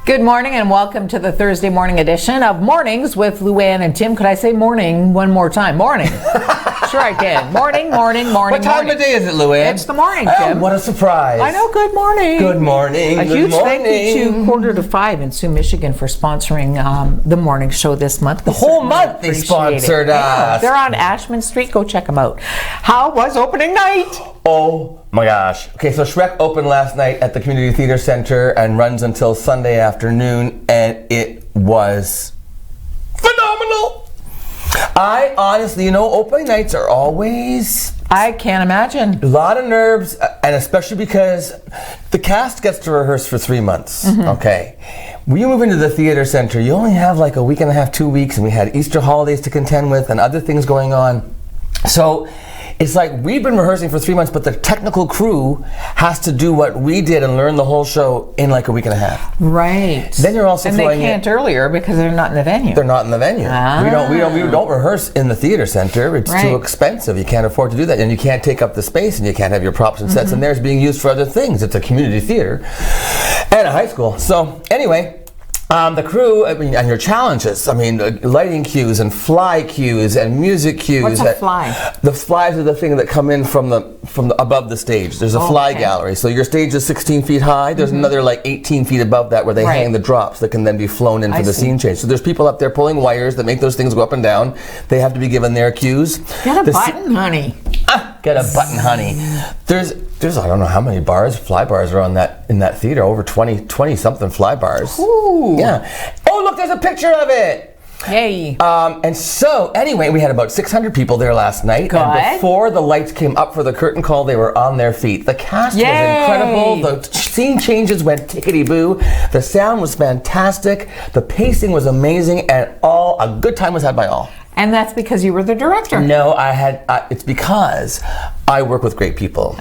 Good morning and welcome to the Thursday morning edition of Mornings with Luann and Tim. Could I say morning one more time? Morning. Sure I can. Morning. What time of day is it, Luann? It's the morning, Tim. What a surprise. I know. Good morning. Good morning. A huge thank you to 4:45 in Sioux, Michigan for sponsoring the morning show this month. The whole month they sponsored us. They're on Ashman Street. Go check them out. How was opening night? Oh my gosh. Okay, so Shrek opened last night at the Community Theater Center and runs until Sunday afternoon, and it was phenomenal. I honestly, opening nights are always... I can't imagine. A lot of nerves, and especially because the cast gets to rehearse for 3 months, okay? When you move into the theater center, you only have like a week and a half, 2 weeks, and we had Easter holidays to contend with and other things going on. So it's like we've been rehearsing for 3 months, but the technical crew has to do what we did and learn the whole show in like a week and a half. Right. Then you're also and they can't earlier because they're not in the venue. They're not in the venue. We don't rehearse in the theater center. It's too expensive. You can't afford to do that, and you can't take up the space, and you can't have your props and sets in there. It's being used for other things. It's a community theater and a high school. So anyway. The crew, and your challenges. Lighting cues and fly cues and music cues. What's a fly? The flies are the thing that come in from the above the stage. There's a fly gallery. So your stage is 16 feet high. There's another like 18 feet above that where they hang the drops that can then be flown in for the scene change. So there's people up there pulling wires that make those things go up and down. They have to be given their cues. Get a button, honey. Get a button, honey. There's I don't know how many fly bars are in that theater. Over 20 something fly bars. Ooh. Yeah. Oh, look, there's a picture of it. Yay. And so anyway, we had about 600 people there last night. Good. And before the lights came up for the curtain call, they were on their feet. The cast was incredible. The scene changes went tickety-boo. The sound was fantastic. The pacing was amazing, and a good time was had by all. And that's because you were the director. No, it's because I work with great people.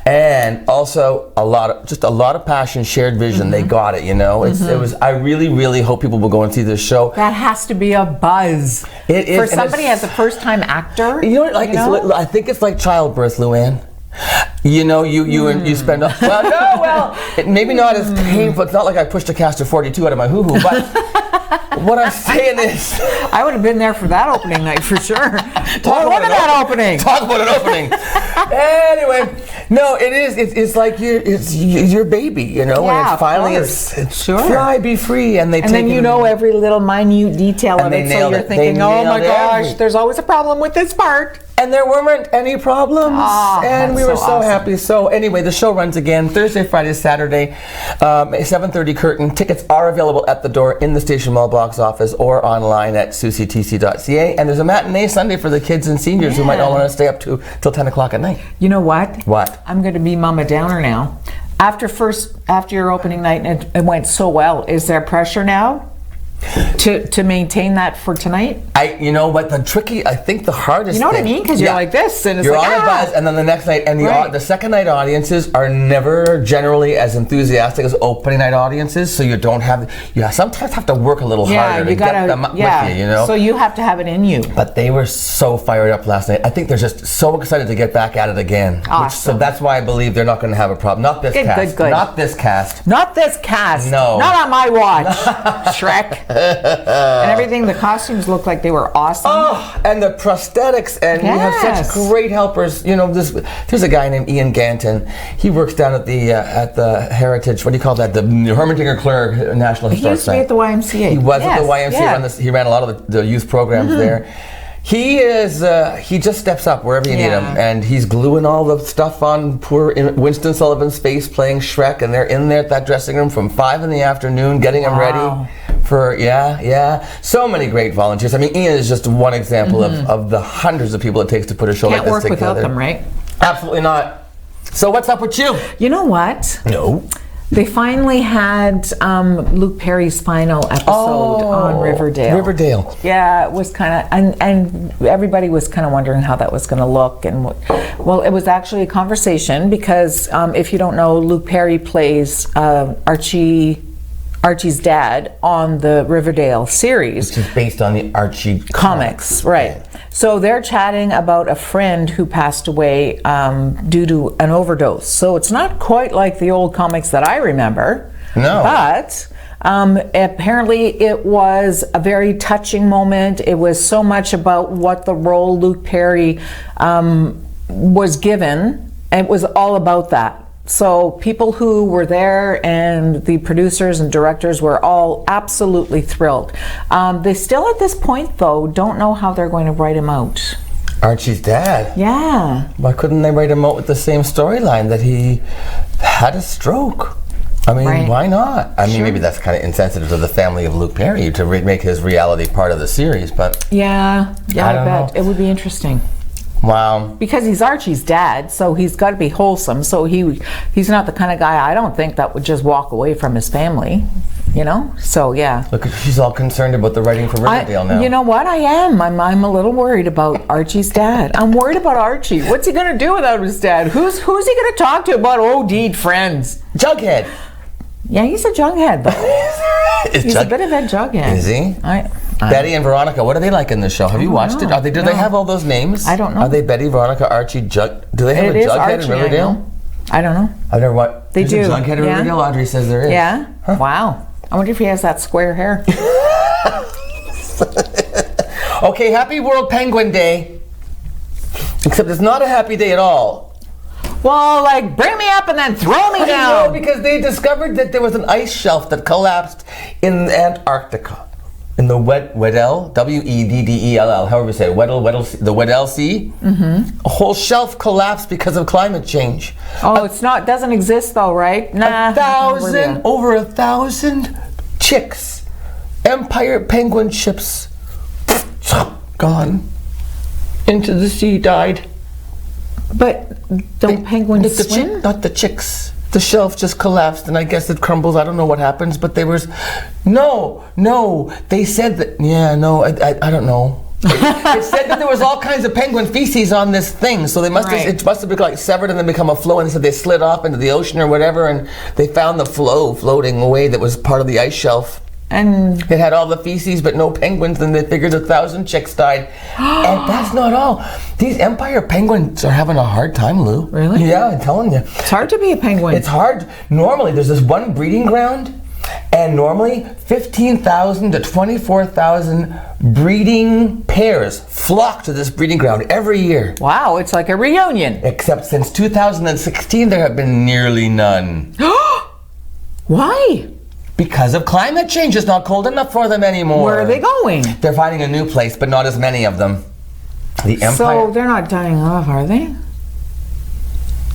And also a lot of passion, shared vision. They got it, It was. I really, really hope people will go and see this show. That has to be a buzz. It is. For somebody as a first-time actor. I think it's like childbirth, Luann. You spend maybe not as painful. It's not like I pushed a cast of 42 out of my hoo-hoo, but what I'm saying is, I would have been there for that opening night for sure. Look at that opening. Talk about an opening. Anyway, no, it is. It's like it's your baby, and it's finally it's fly, be free, and then every little minute detail of it. So you're thinking, oh my gosh, there's always a problem with this part. And there weren't any problems, and we were so happy. So anyway, the show runs again Thursday, Friday, Saturday, 7:30 curtain. Tickets are available at the door in the Station Mall box office or online at suctc.ca. And there's a matinee Sunday for the kids and seniors who might not want to stay up till 10 o'clock at night. You know what? What? I'm going to be Mama Downer now. After your opening night, and it went so well. Is there pressure now? To maintain that for tonight? I think the hardest You know what I mean? Because you're like this, and it's you're on a buzz, and then the next night, and the second night audiences are never generally as enthusiastic as opening night audiences, so you sometimes have to work a little harder to get them up with you, So you have to have it in you. But they were so fired up last night. I think they're just so excited to get back at it again. Awesome. So that's why I believe they're not going to have a problem. Not this cast. Good. Not this cast. Not this cast. No. Not on my watch. Shrek. And everything, the costumes looked like they were awesome. Oh, and the prosthetics, and we have such great helpers. There's a guy named Ian Ganton. He works down at the Heritage. What do you call that? The Hermantinger Clerk National Historic Site. He used to be at the YMCA. He was at the YMCA. He ran a lot of the youth programs there. He is. He just steps up wherever you need him, and he's gluing all the stuff on poor Winston Sullivan's face, playing Shrek, and they're in there at that dressing room from 5 p.m, getting him ready. So many great volunteers. Ian is just one example of the hundreds of people it takes to put a show like this together. Can't work without them, right? Absolutely not. So what's up with you? You know what? No. They finally had Luke Perry's final episode on Riverdale. Yeah, it was kind of, and everybody was kind of wondering how that was going to look. And well, it was actually a conversation because if you don't know, Luke Perry plays Archie's dad on the Riverdale series. Which is based on the Archie comics, right. So they're chatting about a friend who passed away due to an overdose. So it's not quite like the old comics that I remember. No. But Apparently it was a very touching moment. It was so much about what the role Luke Perry was given. It was all about that. So people who were there and the producers and directors were all absolutely thrilled. They still at this point though don't know how they're going to write him out. Archie's dad? Yeah. Why couldn't they write him out with the same storyline, that he had a stroke? I mean, why not? I mean, maybe that's kind of insensitive to the family of Luke Perry to make his reality part of the series, but... Yeah, I bet. know. It would be interesting. Wow. Because he's Archie's dad, so he's got to be wholesome. So he's not the kind of guy, I don't think, that would just walk away from his family, you know? So, yeah. Look, she's all concerned about the writing for Riverdale now. You know what? I am. I'm a little worried about Archie's dad. I'm worried about Archie. What's he going to do without his dad? Who's he going to talk to about OD'd friends? Jughead. Yeah, he's a jughead, though. He's a bit of a jughead. Is he? Betty and Veronica, what are they like in this show? Have you watched it? Do they have all those names? I don't know. Are they Betty, Veronica, Archie, Do they have a Jughead in Riverdale? I don't know. I've never watched. They do. A Jughead in Riverdale? Audrey says there is. Yeah? Huh. Wow. I wonder if he has that square hair. Okay, happy World Penguin Day. Except it's not a happy day at all. Well, like, bring me up and then throw me down. No, because they discovered that there was an ice shelf that collapsed in Antarctica. In the Weddell, Weddell, however you say it, the Weddell Sea. Mm-hmm. A whole shelf collapsed because of climate change. Oh, doesn't exist though, right? Nah. Over 1,000 chicks, Empire penguin ships, gone into the sea, died. But don't penguins swim? Not the chicks. The shelf just collapsed, and I guess it crumbles. I don't know what happens, but there was... No. They said that... Yeah, no, I don't know. It said that there was all kinds of penguin feces on this thing, so they must have, it must have been like severed and then become a flow, and they said they slid off into the ocean or whatever, and they found the flow floating away that was part of the ice shelf. And it had all the feces but no penguins, and they figured 1,000 chicks died. And that's not all. These Empire penguins are having a hard time, Lou. Really? Yeah, I'm telling you. It's hard to be a penguin. It's hard. Normally, there's this one breeding ground, and normally 15,000 to 24,000 breeding pairs flock to this breeding ground every year. Wow, it's like a reunion. Except since 2016, there have been nearly none. Why? Because of climate change. It's not cold enough for them anymore. Where are they going? They're finding a new place, but not as many of them. The Empire. So they're not dying off, are they?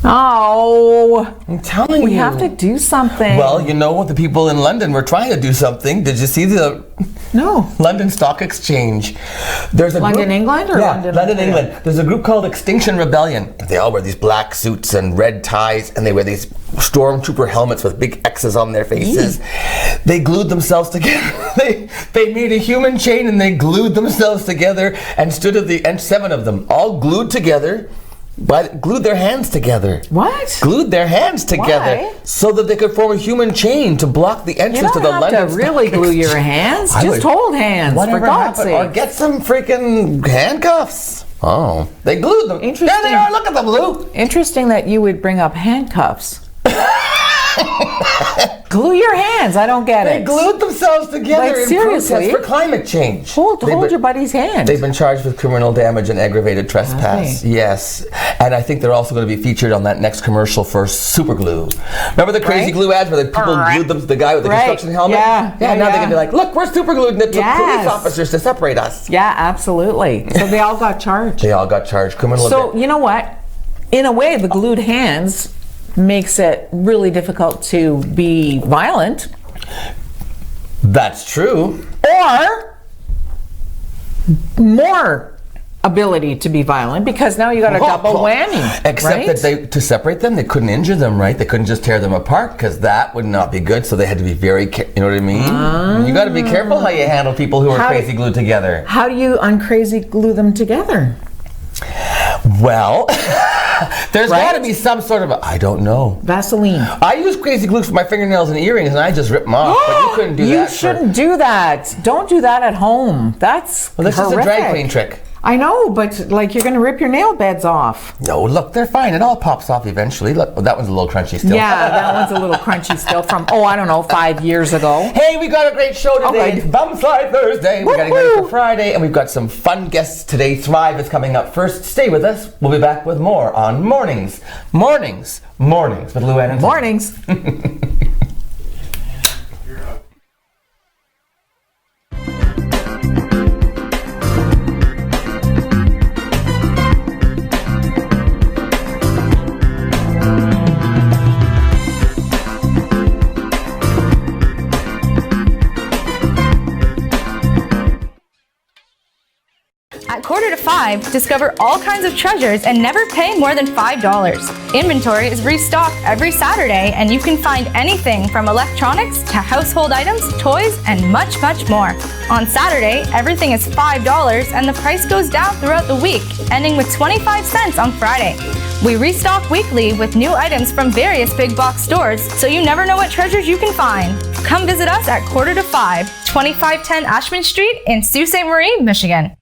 Oh, I'm telling you. We have to do something. Well, you know, the people in London were trying to do something. Did you see the London Stock Exchange? There's a London, group, England, or London, England. There's a group called Extinction Rebellion. They all wear these black suits and red ties, and they wear these stormtrooper helmets with big X's on their faces. They glued themselves together. They made a human chain, and they glued themselves together and stood at the end. 7 of them, all glued together. But glued their hands together. What? Glued their hands together. Why? So that they could form a human chain to block the entrance to the London. You don't have to really glue your hands. Just hold hands, for God's sake. Or get some freaking handcuffs. Oh, they glued them. Interesting. There they are. Look at them, Lou. Interesting that you would bring up handcuffs. Glue your hands. I don't get it. They glued themselves together in protest for climate change. Hold your buddy's hand. They've been charged with criminal damage and aggravated trespass. Yes. And I think they're also going to be featured on that next commercial for Super Glue. Remember the crazy glue ads where the people glued them to the guy with the construction helmet? Yeah. Now they're going to be like, look, we're super glued, and it took police officers to separate us. Yeah, absolutely. So they all got charged. They all got charged. Criminal. So, you know what? In a way, the glued hands makes it really difficult to be violent. That's true. Or more ability to be violent, because now you got a double whammy. Except that to separate them, they couldn't injure them, right? They couldn't just tear them apart, because that would not be good. So they had to be very, you know what I mean? You got to be careful how you handle people who are crazy glued together. How do you uncrazy glue them together? Well, there's got to be some sort of I don't know. Vaseline. I use crazy glue for my fingernails and earrings, and I just rip them off. But you couldn't do that. You shouldn't do that. Don't do that at home. That's this is a drag queen trick. I know, but like you're going to rip your nail beds off. No, look, they're fine. It all pops off eventually. Look, that one's a little crunchy still. Yeah, that one's a little crunchy still from, I don't know, 5 years ago. Hey, we got a great show today. Okay. Bum Slide Thursday. We're getting ready for Friday, and we've got some fun guests today. Thrive is coming up first. Stay with us. We'll be back with more on Mornings with Luann and Tim. Mornings. At 4:45, discover all kinds of treasures and never pay more than $5. Inventory is restocked every Saturday, and you can find anything from electronics to household items, toys, and much, much more. On Saturday, everything is $5 and the price goes down throughout the week, ending with 25 cents on Friday. We restock weekly with new items from various big box stores, so you never know what treasures you can find. Come visit us at 4:45, 2510 Ashman Street in Sault Ste. Marie, Michigan.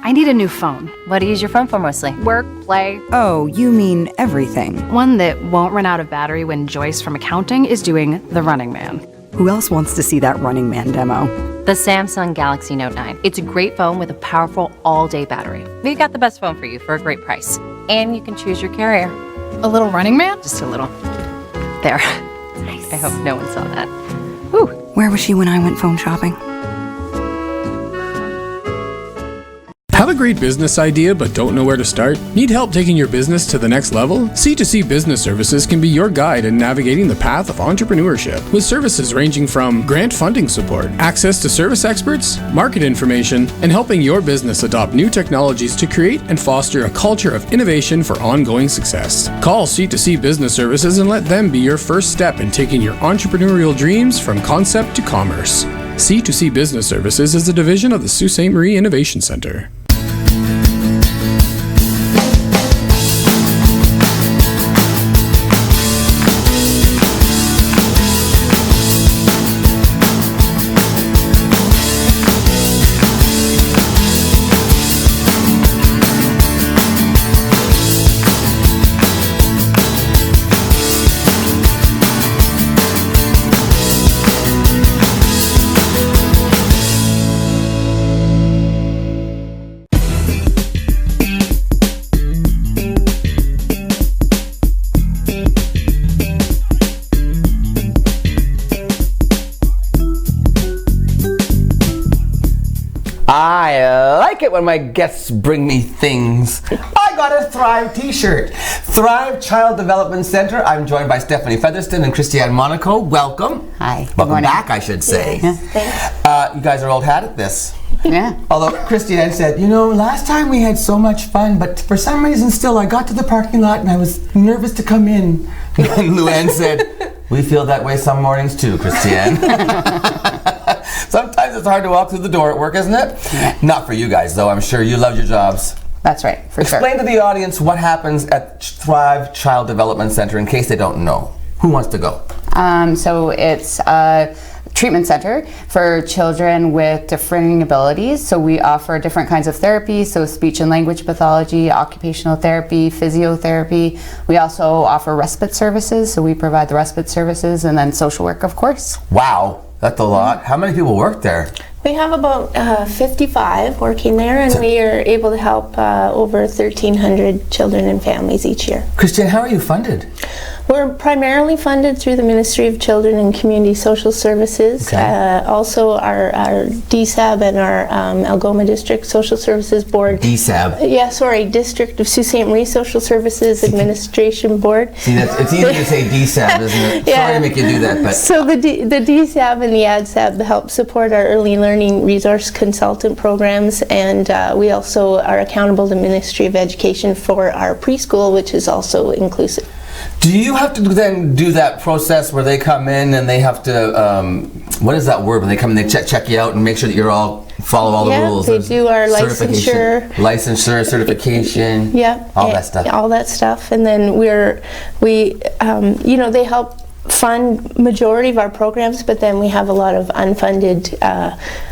I need a new phone. What do you use your phone for mostly? Work, play. Oh, you mean everything. One that won't run out of battery when Joyce from accounting is doing the Running Man. Who else wants to see that Running Man demo? The Samsung Galaxy Note 9. It's a great phone with a powerful all-day battery. We've got the best phone for you for a great price. And you can choose your carrier. A little Running Man? Just a little. There. Nice. I hope no one saw that. Whew. Where was she when I went phone shopping? Have a great business idea but don't know where to start? Need help taking your business to the next level? C2C Business Services can be your guide in navigating the path of entrepreneurship, with services ranging from grant funding support, access to service experts, market information, and helping your business adopt new technologies to create and foster a culture of innovation for ongoing success. Call C2C Business Services and let them be your first step in taking your entrepreneurial dreams from concept to commerce. C2C Business Services is a division of the Sault Ste. Marie Innovation Center. I like it when my guests bring me things. I got a Thrive t-shirt. Thrive Child Development Center. I'm joined by Stephanie Featherston and Christiane Monaco. Welcome. Hi. Welcome back, I should say. Yeah, thanks. You guys are old hat at this. Yeah. Although Christiane said, last time we had so much fun, but for some reason still I got to the parking lot and I was nervous to come in. And Luann said, we feel that way some mornings too, Christiane. Sometimes it's hard to walk through the door at work, isn't it? Yeah. Not for you guys, though. I'm sure you love your jobs. That's right, for sure. Explain to the audience what happens at Thrive Child Development Center in case they don't know. Who wants to go? So it's a treatment center for children with differing abilities. So we offer different kinds of therapy, so speech and language pathology, occupational therapy, physiotherapy. We also offer respite services, so we provide the respite services, and then social work, of course. Wow. That's a lot. How many people work there? We have about 55 working there, and we are able to help over 1,300 children and families each year. Christiane, how are you funded? We're primarily funded through the Ministry of Children and Community Social Services. Okay. Also our DSAB and our Algoma District Social Services Board. DSAB? Yeah, sorry, District of Sault Ste. Marie Social Services Administration Board. See, it's easy to say DSAB, isn't it? Yeah. Sorry to make you do that. But so the DSAB and the ADSAB help support our early learning resource consultant programs, and we also are accountable to the Ministry of Education for our preschool, which is also inclusive. Do you have to then do that process where they come in and they have to, what is that word, when they come and they check you out and make sure that you're follow all the rules? Yeah, they do our licensure. Certification. Yeah. All that stuff. All that stuff. And then they help fund majority of our programs, but then we have a lot of unfunded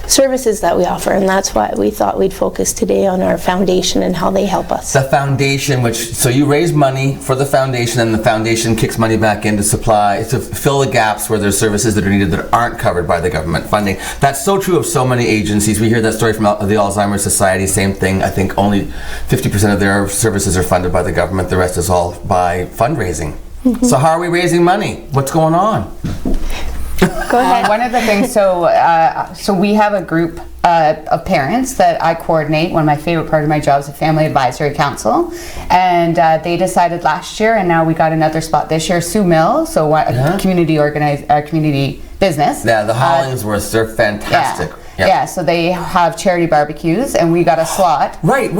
services that we offer, and that's why we thought we'd focus today on our foundation and how they help us. The foundation, so you raise money for the foundation, and the foundation kicks money back in to fill the gaps where there's services that are needed that aren't covered by the government funding. That's so true of so many agencies. We hear that story from the Alzheimer's Society, same thing. I think only 50% of their services are funded by the government. The rest is all by fundraising. So how are we raising money? What's going on? Go ahead. One of the things, so we have a group of parents that I coordinate. One of my favorite part of my job is a family advisory council, and they decided last year, and now we got another spot this year. Sue Mill, a community business. Yeah, the Hollingsworths, they're fantastic. Yeah, so they have charity barbecues, and we got a slot. Right.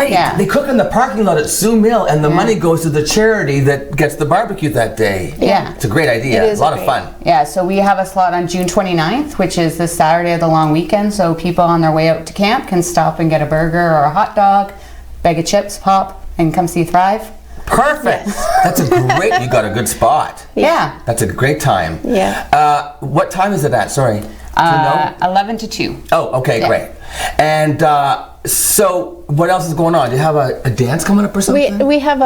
Yeah. They cook in the parking lot at Sioux Mill, and the money goes to the charity that gets the barbecue that day. Yeah. It's a great idea. It's a lot of fun. Yeah, so we have a slot on June 29th, which is this Saturday of the long weekend, so people on their way out to camp can stop and get a burger or a hot dog, bag of chips, pop, and come see Thrive. Perfect. That's a great, you got a good spot. Yeah. That's a great time. Yeah. What time is it at? Sorry. 11 to 2. Oh, okay, great. And so what else is going on? Do you have a dance coming up or something? We have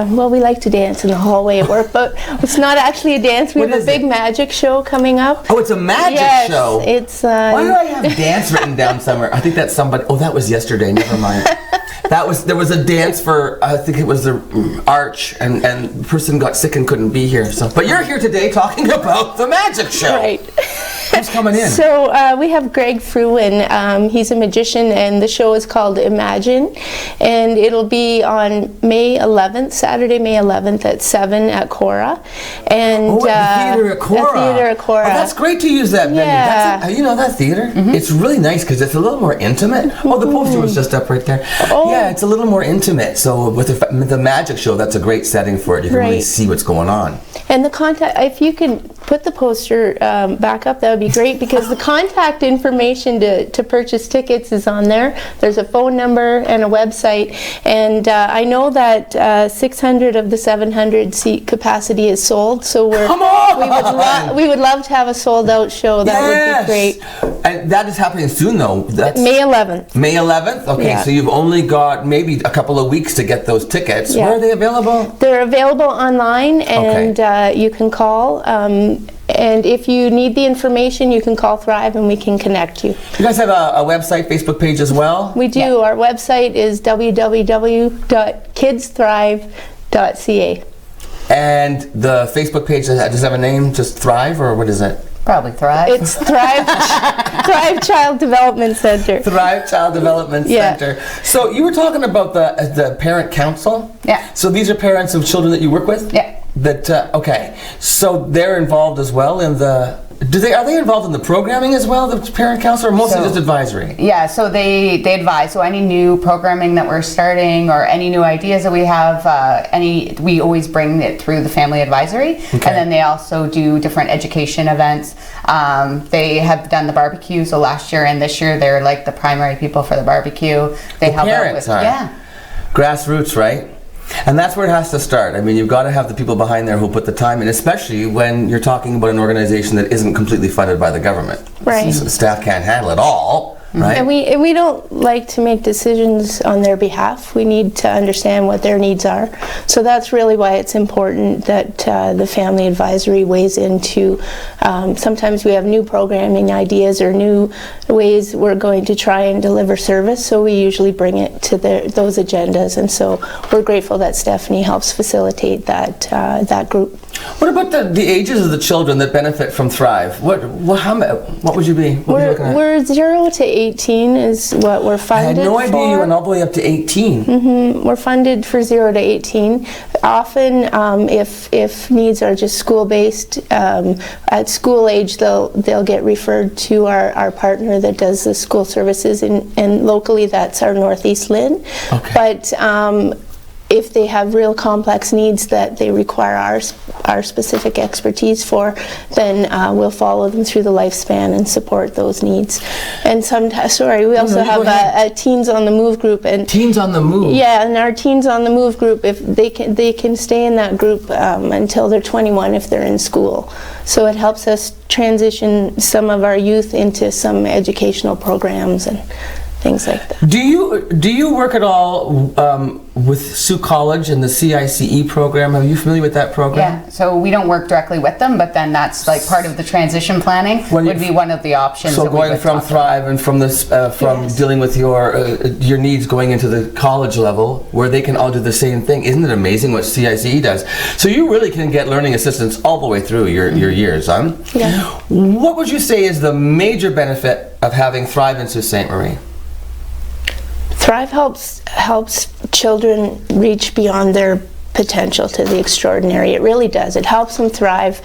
we like to dance in the hallway at work, but it's not actually a dance. We have a big magic show coming up. Oh, it's a magic show? It's why do I have dance written down somewhere? I think that's somebody. Oh, that was yesterday. Never mind. There was a dance for, I think it was the Arch, and the person got sick and couldn't be here. So, but you're here today talking about the magic show. Right. Who's coming in? So we have Greg Fruin. He's a magician, and the show is called Imagine, and it'll be on May 11th, Saturday, May 11th at 7 at Cora. And the theater at Cora. Oh, that's great to use that venue. Yeah. You know that theater? Mm-hmm. It's really nice because it's a little more intimate. Mm-hmm. Oh, the poster was just up right there. Oh. Yeah, it's a little more intimate. So with the magic show, that's a great setting for it. You can really see what's going on. And the contact, if you can put the poster back up, that would be great, because the contact information to purchase tickets is on there. There's a phone number and a website, and I know that 600 of the 700 seat capacity is sold, so we would love to have a sold out show. That would be great. And that is happening soon, though. That's May 11th. May 11th? Okay, so you've only got maybe a couple of weeks to get those tickets. Where are they available? They're available online, and you can call. And if you need the information, you can call Thrive and we can connect you. You guys have a website, Facebook page as well? We do. Yeah. Our website is www.kidsthrive.ca. And the Facebook page, does it have a name, just Thrive, or what is it? Probably Thrive. It's Thrive Child Development Center. Thrive Child Development Center. So you were talking about the parent council? Yeah. So these are parents of children that you work with? Yeah. Okay. So they're involved as well in the... Are they involved in the programming as well, the parent council, or mostly just advisory? Yeah, so they advise. So any new programming that we're starting or any new ideas that we have, we always bring it through the family advisory. Okay. And then they also do different education events. They have done the barbecue. So last year and this year, they're like the primary people for the barbecue. They help parents out with, are. Grassroots, right? And that's where it has to start. I mean, you've got to have the people behind there who put the time in, especially when you're talking about an organization that isn't completely funded by the government. Right. Staff can't handle it all, right? And we don't like to make decisions on their behalf. We need to understand what their needs are. So that's really why it's important that the family advisory weighs into. Sometimes we have new programming ideas or new ways we're going to try and deliver service, so we usually bring it to those agendas, and so we're grateful that Stephanie helps facilitate that group. What about the ages of the children that benefit from Thrive? What would you be? We're 0 to 18 is what we're funded for. I had no idea you went all the way up to 18. Mm-hmm. We're funded for 0 to 18. Often, if needs are just school-based, at school age, they'll get referred to our partner that does the school services, and locally that's our Northeast Lynn. Okay. But if they have real complex needs that they require our specific expertise for, then we'll follow them through the lifespan and support those needs. And sometimes, we also have a Teens on the Move group. And Teens on the Move? Yeah, and our Teens on the Move group, if they can stay in that group until they're 21 if they're in school. So it helps us transition some of our youth into some educational programs and things like that. Do you work at all with Sault College and the CICE program? Are you familiar with that program? Yeah, so we don't work directly with them, but then that's like part of the transition planning would be one of the options. So going from Thrive and from this, dealing with your needs going into the college level, where they can all do the same thing. Isn't it amazing what CICE does? So you really can get learning assistance all the way through your years, huh? Yeah. What would you say is the major benefit of having Thrive in Sault Ste. Marie? Thrive helps children reach beyond their potential to the extraordinary. It really does. It helps them thrive.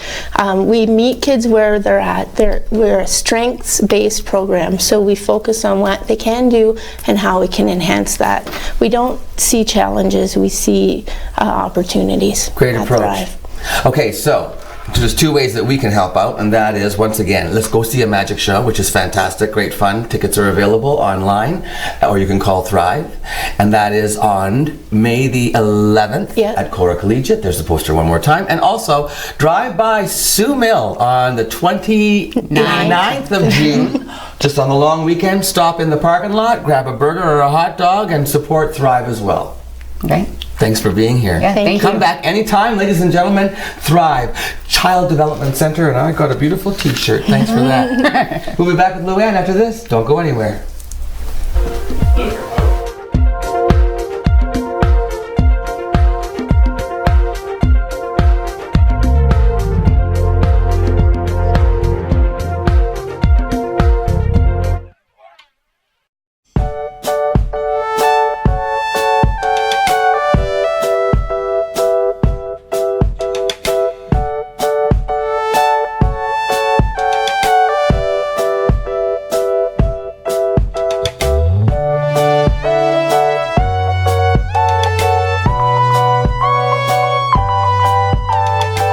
We meet kids where they're at. We're a strengths-based program, so we focus on what they can do and how we can enhance that. We don't see challenges, we see opportunities. Great approach. Thrive. Okay, so there's two ways that we can help out, and that is, once again, let's go see a magic show, which is fantastic, great fun. Tickets are available online, or you can call Thrive, and that is on May the 11th at Cora Collegiate. There's the poster one more time. And also, drive by Sioux Mill on the 29th of June, just on the long weekend. Stop in the parking lot, grab a burger or a hot dog, and support Thrive as well. Okay. Thanks for being here. Yeah, thank you. Come back anytime, ladies and gentlemen. Thrive Child Development Center, and I got a beautiful t-shirt. Thanks for that. We'll be back with Luann after this. Don't go anywhere.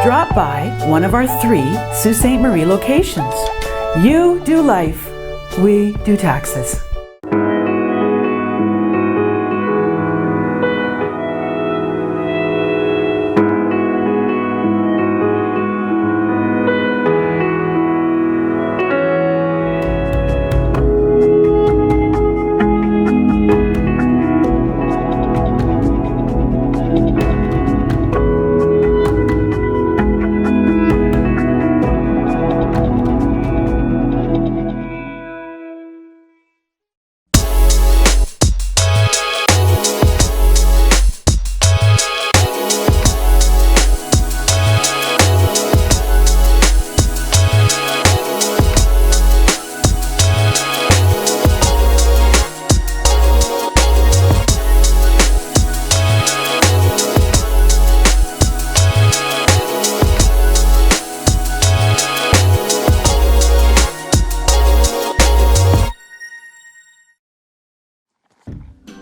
Drop by one of our 3 Sault Ste. Marie locations. You do life, we do taxes.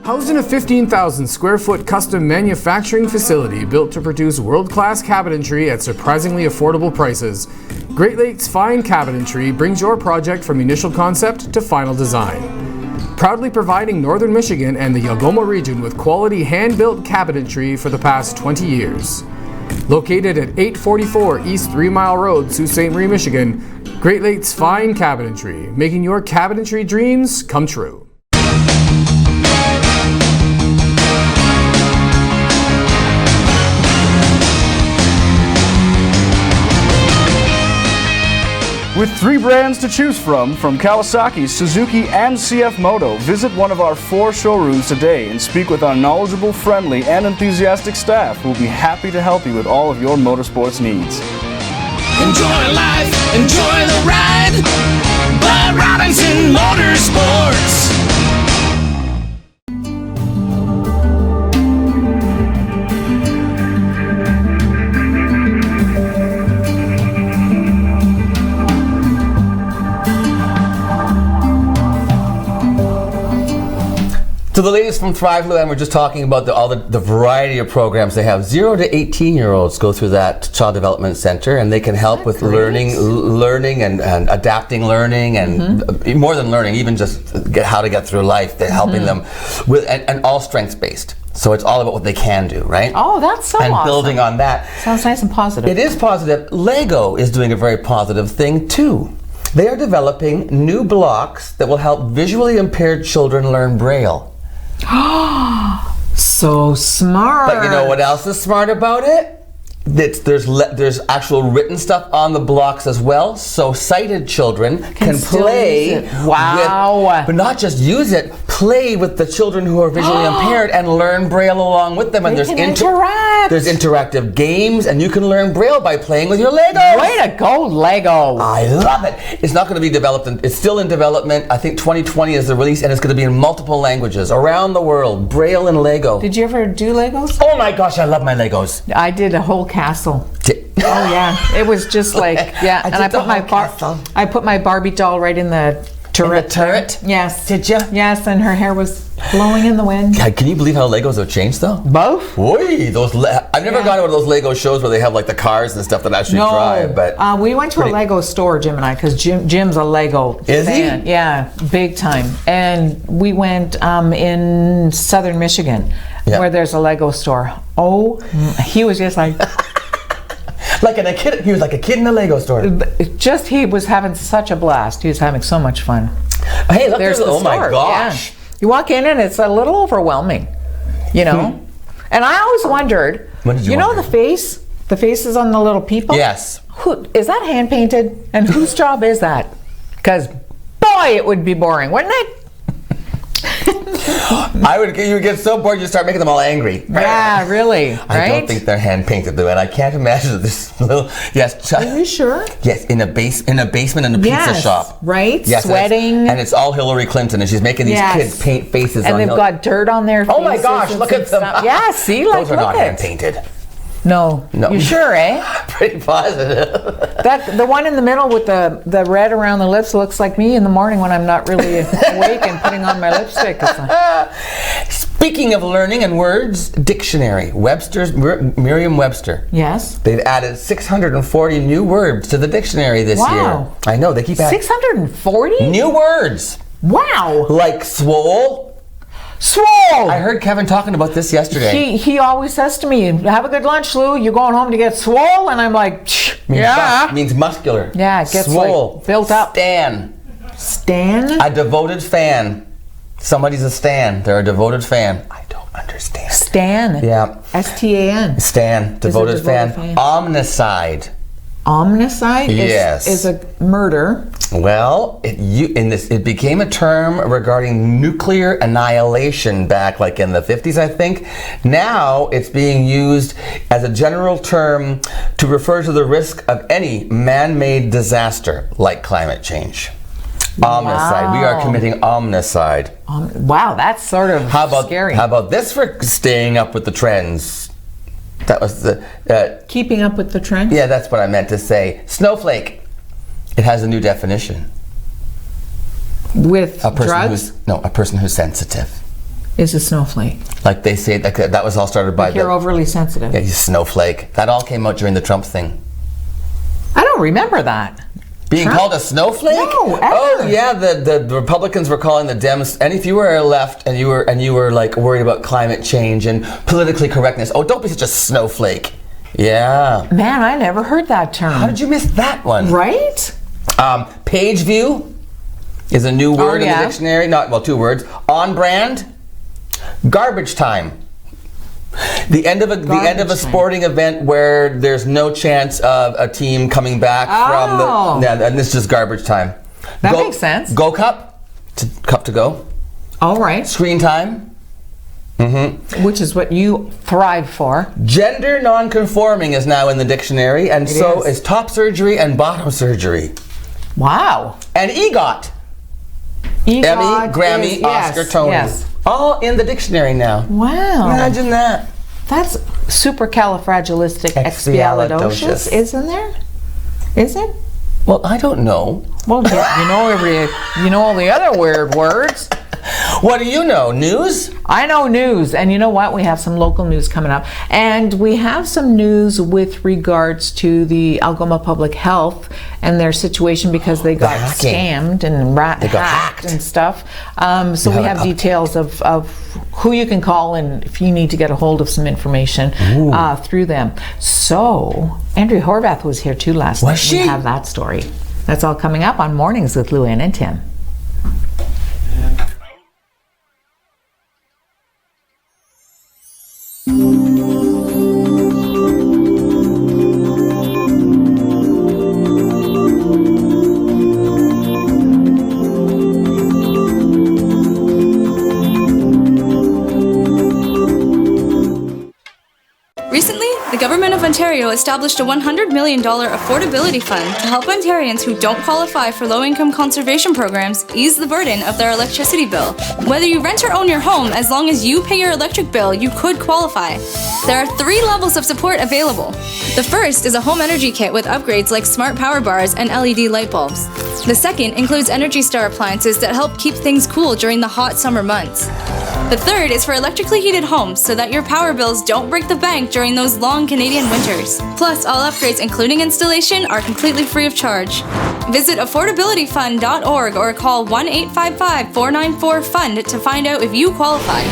Housed in a 15,000 square foot custom manufacturing facility built to produce world-class cabinetry at surprisingly affordable prices, Great Lakes Fine Cabinetry brings your project from initial concept to final design. Proudly providing Northern Michigan and the Algoma region with quality hand-built cabinetry for the past 20 years. Located at 844 East 3 Mile Road, Sault Ste. Marie, Michigan, Great Lakes Fine Cabinetry, making your cabinetry dreams come true. With 3 brands to choose from Kawasaki, Suzuki, and CF Moto, visit one of our 4 showrooms today and speak with our knowledgeable, friendly, and enthusiastic staff who will be happy to help you with all of your motorsports needs. Enjoy life, enjoy the ride, Bud Robinson Motorsports. So the ladies from Thrive, Luann, we're just talking about all the variety of programs they have. 0 to 18-year-olds go through that Child Development Center, and they can help with learning and adapting learning, and more than learning, even just how to get through life. They're helping them with, and all strengths-based. So it's all about what they can do, right? Oh, that's so awesome. And building on that. Sounds nice and positive. It is positive. Lego is doing a very positive thing, too. They are developing new blocks that will help visually impaired children learn Braille. So smart. But you know what else is smart about it? There's actual written stuff on the blocks as well, so sighted children can play. Wow! But not just use it, play with the children who are visually impaired and learn Braille along with them. And They can interact. There's interactive games, and you can learn Braille by playing with your Legos. Way to go, Lego! I love it. It's not going to be developed. It's still in development. I think 2020 is the release, and it's going to be in multiple languages around the world. Braille and Lego. Did you ever do Legos? Oh my gosh, I love my Legos. I did a whole castle. Oh yeah, it was just like I put my Barbie doll right in the turret. Turret? Yes. Did you? Yes, and her hair was blowing in the wind. God, can you believe how Legos have changed though? Both. Oy, I've never gone to one of those Lego shows where they have like the cars and stuff that actually drive. But we went to a Lego store, Jim and I, because Jim's a Lego fan. He? Yeah, big time. And we went in southern Michigan, where there's a Lego store. Oh, he was just like. He was like a kid in a Lego store. He was having such a blast. He was having so much fun. Hey, look, there's the oh my store. gosh. Yeah. You walk in and it's a little overwhelming, you know? And I always wondered, the faces on the little people? Yes. Is that hand painted? And whose job is that? Because, boy, it would be boring, wouldn't it? You would get so bored you start making them all angry. Yeah, really. I don't think they're hand painted though, and I can't imagine this little. Yes. Are you sure? Yes, in a basement in a pizza shop. Right. Yes, sweating. And it's all Hillary Clinton, and she's making these kids paint faces. And they've got dirt on their faces. Oh my gosh! Look at them. Yeah. See, those are not hand painted. No. You sure, eh? Pretty positive. The one in the middle with the red around the lips looks like me in the morning when I'm not really awake and putting on my lipstick. Speaking of learning and words, dictionary, Merriam-Webster. Yes. They've added 640 new words to the dictionary this year. I know, they keep adding. 640? New words. Wow. Like swole. Swole! I heard Kevin talking about this yesterday. He always says to me, have a good lunch, Lou. You're going home to get swole? And I'm like, Means muscular. Yeah, it gets swole. Like built up. Stan? A devoted fan. Somebody's a stan. They're a devoted fan. I don't understand. Stan? Yeah. S-T-A-N. Stan. Devoted fan. Omnicide. Omnicide? Yes. Is a murder. Well, it became a term regarding nuclear annihilation back like in the 50s, I think. Now it's being used as a general term to refer to the risk of any man-made disaster like climate change. Omnicide. We are committing omnicide. Wow, that's sort of scary. How about this for staying up with the trends? That was the... Keeping up with the trends? Yeah, that's what I meant to say. Snowflake. It has a new definition. With drugs? A person who's sensitive. Is a snowflake. Like they say, that was all started by... You're overly sensitive. Yeah, he's snowflake. That all came out during the Trump thing. I don't remember that. Being called a snowflake? No, ever. Oh yeah, the Republicans were calling the Dems, and if you were left and you were like worried about climate change and politically correctness, oh, don't be such a snowflake. Yeah. Man, I never heard that term. How did you miss that one? Right? Page view is a new word in the dictionary. Two words. On brand. Garbage time. The end of a sporting event where there's no chance of a team coming back from the and this is just garbage time. That makes sense. Go cup. Cup to go. All right. Screen time. Which is what you thrive for. Gender non-conforming is now in the dictionary, and so is top surgery and bottom surgery. Wow. And EGOT. Emmy, Grammy, Oscar, Tony. Yes. All in the dictionary now. Wow. Imagine that. That's supercalifragilisticexpialidocious, isn't there? Is it? Well, I don't know. Well, you know all the other weird words. What do you know? News? I know news, and you know what? We have some local news coming up, and we have some news with regards to the Algoma Public Health and their situation because they got scammed and hacked and stuff. So we have details of who you can call and if you need to get a hold of some information through them. So Andrea Horvath was here too last night. Was she? We have that story. That's all coming up on Mornings with Luann and Tim. Recently, the Government of Ontario established a $100 million affordability fund to help Ontarians who don't qualify for low-income conservation programs ease the burden of their electricity bill. Whether you rent or own your home, as long as you pay your electric bill, you could qualify. There are 3 levels of support available. The first is a home energy kit with upgrades like smart power bars and LED light bulbs. The second includes Energy Star appliances that help keep things cool during the hot summer months. The third is for electrically heated homes so that your power bills don't break the bank during those long Canadian winters. Plus, all upgrades, including installation, are completely free of charge. Visit affordabilityfund.org or call 1-855-494-FUND to find out if you qualify.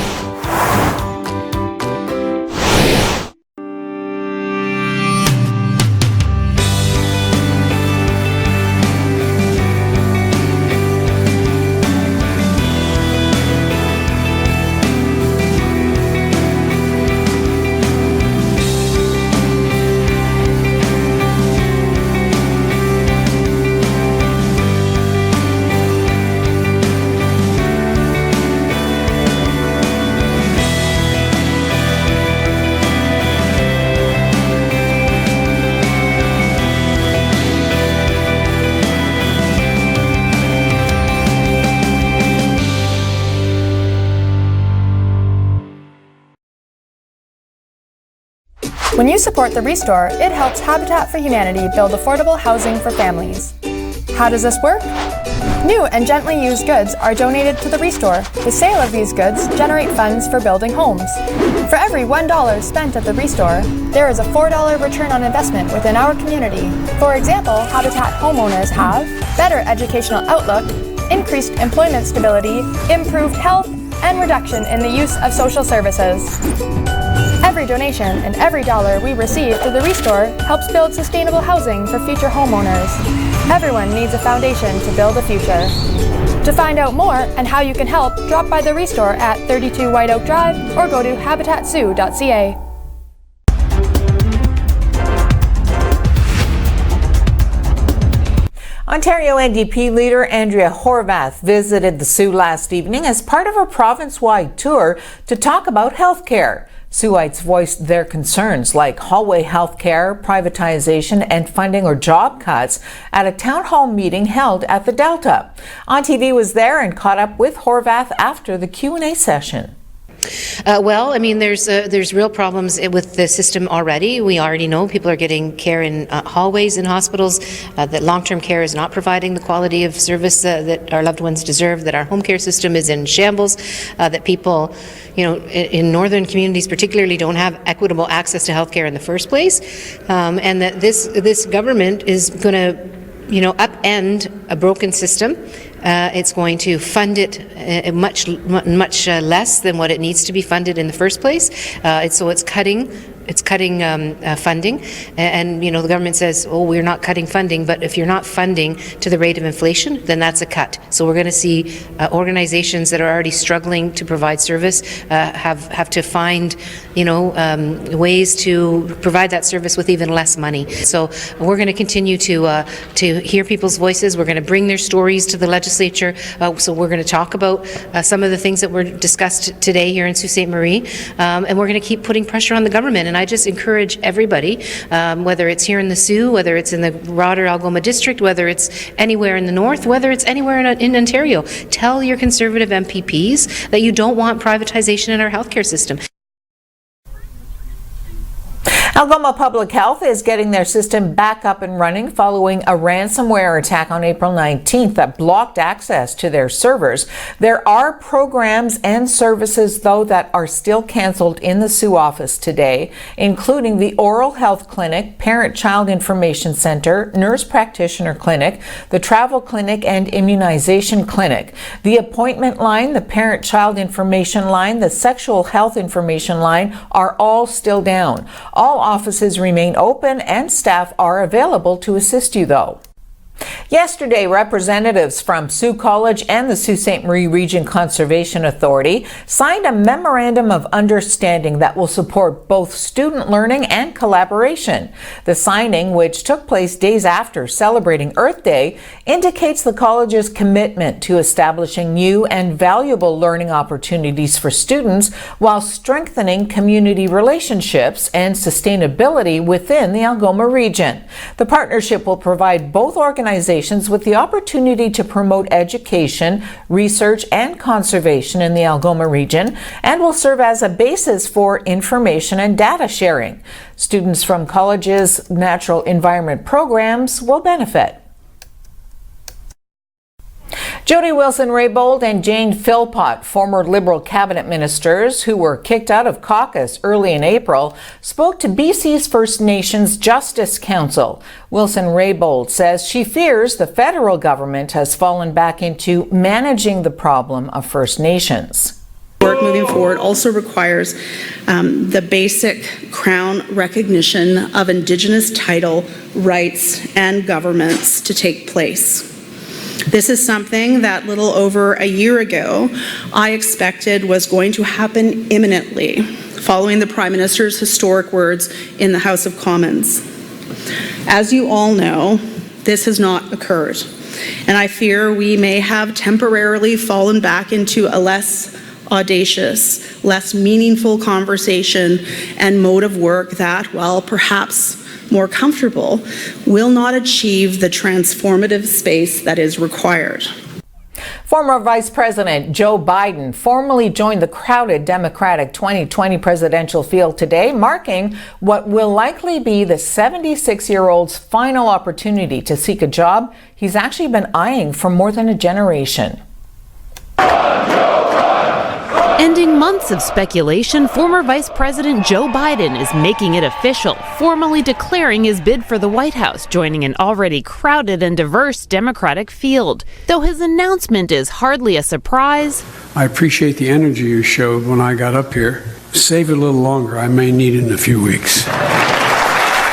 When you support the Restore, it helps Habitat for Humanity build affordable housing for families. How does this work? New and gently used goods are donated to the Restore. The sale of these goods generate funds for building homes. For every $1 spent at the Restore, there is a $4 return on investment within our community. For example, Habitat homeowners have better educational outlook, increased employment stability, improved health, and reduction in the use of social services. Every donation and every dollar we receive through the Restore helps build sustainable housing for future homeowners. Everyone needs a foundation to build a future. To find out more and how you can help, drop by the Restore at 32 White Oak Drive or go to habitatsioux.ca. Ontario NDP leader Andrea Horvath visited the Sault last evening as part of a province-wide tour to talk about health care. Saultites voiced their concerns like hallway health care, privatization, and funding or job cuts at a town hall meeting held at the Delta. ONNtv was there and caught up with Horvath after the Q&A session. Well, I mean, there's real problems with the system already. We already know people are getting care in hallways in hospitals, that long-term care is not providing the quality of service that our loved ones deserve, that our home care system is in shambles, that people, you know, in northern communities particularly don't have equitable access to health care in the first place, and that this government is going to, you know, upend a broken system. It's going to fund it much less than what it needs to be funded in the first place. So it's cutting funding, and you know the government says, "Oh, we're not cutting funding," but if you're not funding to the rate of inflation, then that's a cut. So we're going to see organizations that are already struggling to provide service have to find, you know, ways to provide that service with even less money. So we're going to continue to hear people's voices. We're going to bring their stories to the legislature. So we're going to talk about some of the things that were discussed today here in Sault Ste. Marie, and we're going to keep putting pressure on the government. And I just encourage everybody, whether it's here in the Sault, whether it's in the broader Algoma district, whether it's anywhere in the north, whether it's anywhere in Ontario, tell your Conservative MPPs that you don't want privatization in our healthcare system. Algoma Public Health is getting their system back up and running following a ransomware attack on April 19th that blocked access to their servers. There are programs and services, though, that are still canceled in the Sault office today, including the Oral Health Clinic, Parent-Child Information Center, Nurse Practitioner Clinic, the Travel Clinic, and Immunization Clinic. The Appointment Line, the Parent-Child Information Line, the Sexual Health Information Line are all still down. All offices remain open and staff are available to assist you, though. Yesterday, representatives from Sault College and the Sault Ste. Marie Region Conservation Authority signed a memorandum of understanding that will support both student learning and collaboration. The signing, which took place days after celebrating Earth Day, indicates the college's commitment to establishing new and valuable learning opportunities for students while strengthening community relationships and sustainability within the Algoma region. The partnership will provide both organizations with the opportunity to promote education, research, and conservation in the Algoma region, and will serve as a basis for information and data sharing. Students from college's natural environment programs will benefit. Jody Wilson-Raybould and Jane Philpott, former Liberal cabinet ministers who were kicked out of caucus early in April, spoke to BC's First Nations Justice Council. Wilson-Raybould says she fears the federal government has fallen back into managing the problem of First Nations. Work moving forward also requires the basic Crown recognition of Indigenous title, rights, and governments to take place. This is something that little over a year ago I expected was going to happen imminently, following the Prime Minister's historic words in the House of Commons. As you all know, this has not occurred, and I fear we may have temporarily fallen back into a less audacious, less meaningful conversation and mode of work that, while perhaps more comfortable, will not achieve the transformative space that is required. Former Vice President Joe Biden formally joined the crowded Democratic 2020 presidential field today, marking what will likely be the 76-year-old's final opportunity to seek a job he's actually been eyeing for more than a generation. Ending months of speculation, former Vice President Joe Biden is making it official, formally declaring his bid for the White House, joining an already crowded and diverse Democratic field. Though his announcement is hardly a surprise. I appreciate the energy you showed when I got up here. Save it a little longer. I may need it in a few weeks.